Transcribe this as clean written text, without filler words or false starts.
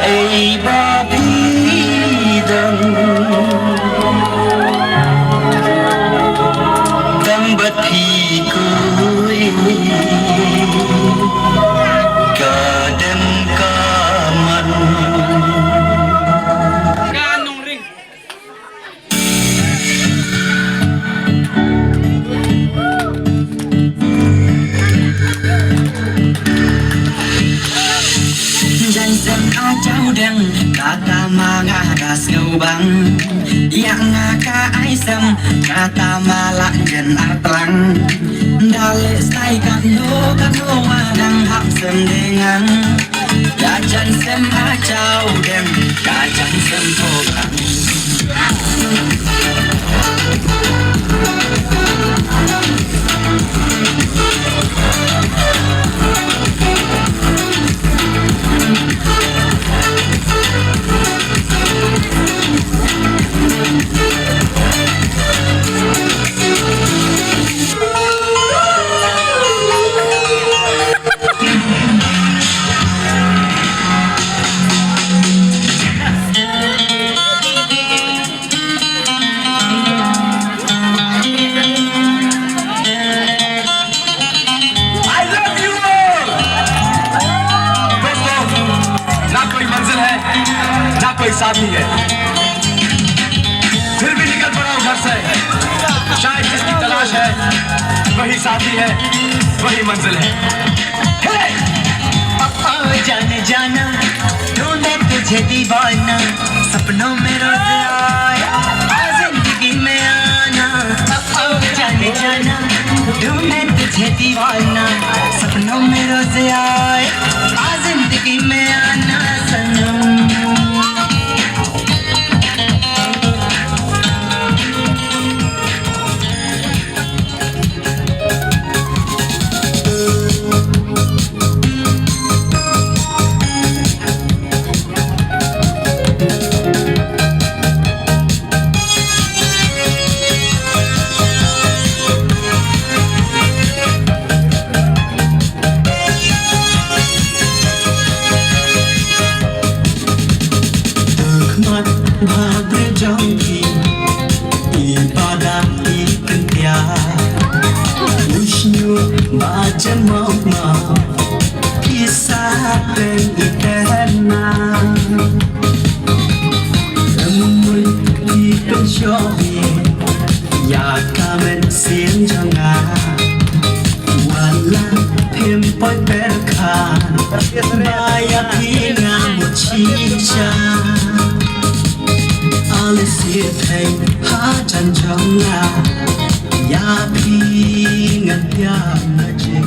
Ai ba bi dang dang bat thi koi ka dem ka man Ganong ring. Danh dân a cháu đằng kata ma nga ka sâu băng yang nga ka ai sam kata ma lak jen atlang dale sai kano ma dang hap sem dengan ya jan sem a cháu đằng ka jan sem to băng साथी है फिर भी निकल पड़ा घर से शायद जिसकी तलाश है वही साथी है वही मंजिल है जाने जाना ढूंढे तुझे दीवाना सपनों में रोज आया जिंदगी में आना जाने जाना ढूंढे तुझे दीवाना सपनों में रोज आए जिंदगी में आना सनम Babre jongki ibadah ikentia Usnyu baca mama kisah dan ikena Semui ikan syobi ya kamen siang janga Wala pimpoi berkan Bayar hingga mucica Alesir thay ha chan chong la ya phi ngat ya na che